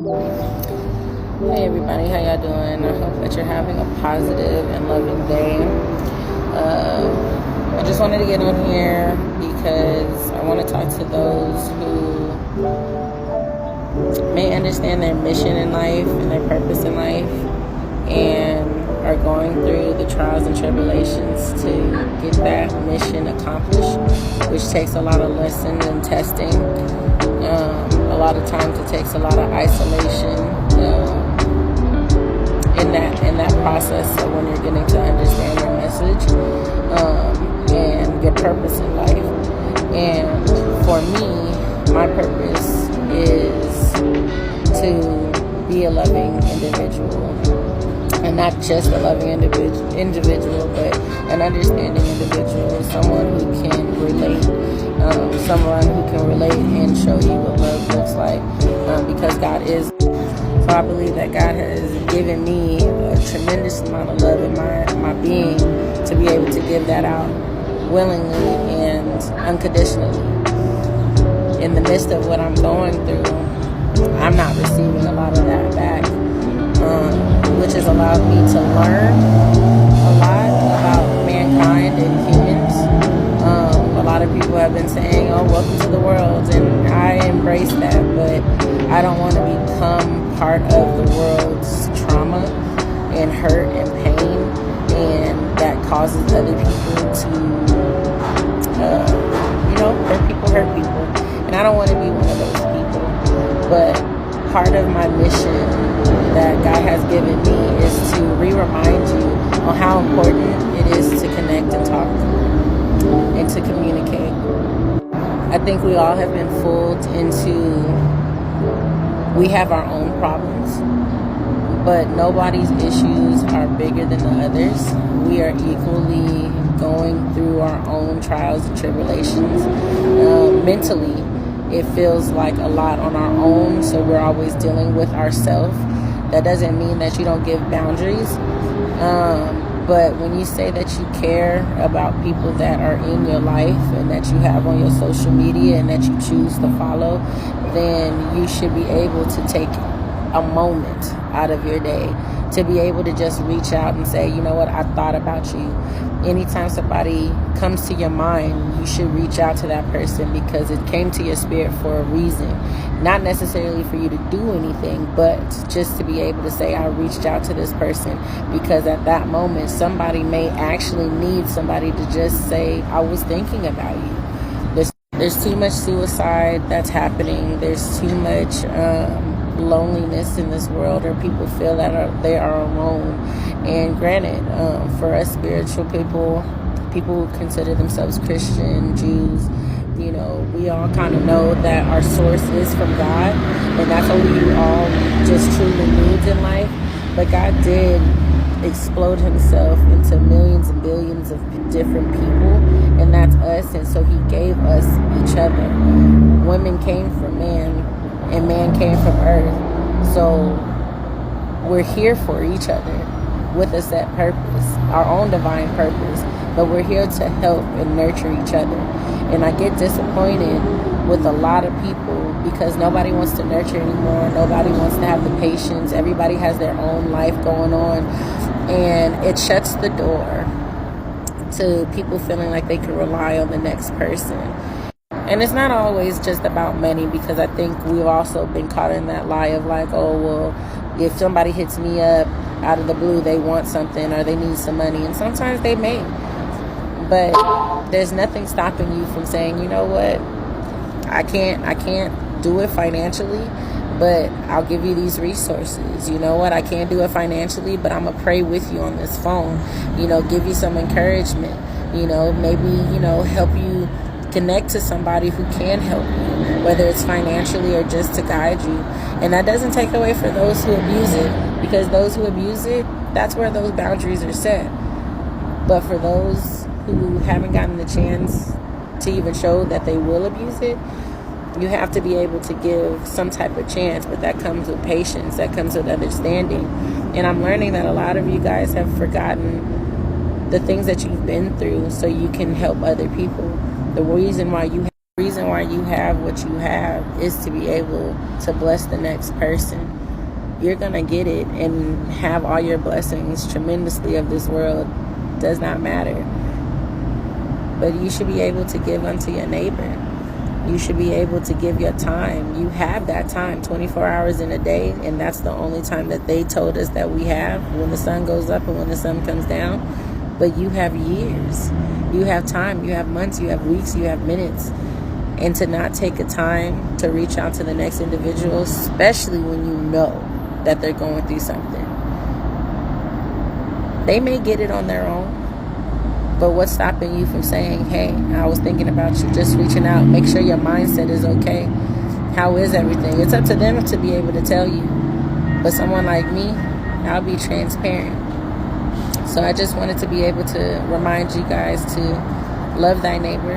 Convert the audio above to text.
Hey everybody, how y'all doing? I hope that you're having a positive and loving day. I just wanted to get on here because I want to talk to those who may understand their mission in life and their purpose in life and are going through the trials and tribulations to get that mission accomplished, which takes a lot of lessons and testing. A lot of times it takes a lot of isolation in that process. So when you're getting to understand your message and your purpose in life, and for me, my purpose is to be a loving individual, and not just a loving individual, but an understanding individual, someone who can relate, someone who can relate and show you what love looks like, because God is. So I believe that God has given me a tremendous amount of love in my being to be able to give that out willingly and unconditionally. In the midst of what I'm going through, I'm not receiving a lot of that back, which has allowed me to learn a lot about mankind and humans. A lot of people have been saying, "Oh, welcome to the world," and I embrace that, but I don't want to become part of the world's trauma and hurt and pain, and that causes other people to, hurt people. And I don't want to be one of those people. But part of my mission that God has given me is to remind you on how important it is to connect and talk and to communicate. I think we all have been fooled into, we have our own problems, but nobody's issues are bigger than the others. We are equally going through our own trials and tribulations. Mentally, it feels like a lot on our own, so we're always dealing with ourselves. That doesn't mean that you don't give boundaries, but when you say that you care about people that are in your life and that you have on your social media and that you choose to follow, then you should be able to take a moment out of your day to be able to just reach out and say, you know what, I thought about you. Anytime somebody comes to your mind, you should reach out to that person because it came to your spirit for a reason. Not necessarily for you to do anything, but just to be able to say, I reached out to this person because at that moment, somebody may actually need somebody to just say, I was thinking about you. There's too much suicide that's happening. There's too much loneliness in this world, or people feel that they are alone. And granted, for us spiritual people who consider themselves Christian, Jews, we all kind of know that our source is from God, and that's what we all just truly need in life. But God did explode himself into millions and billions of different people, and that's us. And so he gave us each other. Women came from man, and man came from earth. So we're here for each other with a set purpose, our own divine purpose, but we're here to help and nurture each other. And I get disappointed with a lot of people because nobody wants to nurture anymore. Nobody wants to have the patience. Everybody has their own life going on, and it shuts the door to people feeling like they can rely on the next person. And it's not always just about money, because I think we've also been caught in that lie of like, oh, well, if somebody hits me up out of the blue, they want something or they need some money. And sometimes they may. But there's nothing stopping you from saying, you know what, I can't do it financially, but I'll give you these resources. You know what, I can't do it financially, but I'm going to pray with you on this phone, give you some encouragement, maybe, help you connect to somebody who can help you, whether it's financially or just to guide you. And that doesn't take away for those who abuse it, because those who abuse it, that's where those boundaries are set. But for those who haven't gotten the chance to even show that they will abuse it, you have to be able to give some type of chance. But that comes with patience, that comes with understanding. And I'm learning that a lot of you guys have forgotten the things that you've been through so you can help other people. The reason why you have reason why you have what you have is to be able to bless the next person. You're going to get it and have all your blessings tremendously of this world. Does not matter. But you should be able to give unto your neighbor. You should be able to give your time. You have that time, 24 hours in a day, and that's the only time that they told us that we have, when the sun goes up and when the sun comes down. But you have years. You have time. You have months. You have weeks. You have minutes. And to not take a time to reach out to the next individual, especially when you know that they're going through something. They may get it on their own, but what's stopping you from saying, hey, I was thinking about you, just reaching out. Make sure your mindset is okay. How is everything? It's up to them to be able to tell you. But someone like me, I'll be transparent. So I just wanted to be able to remind you guys to love thy neighbor,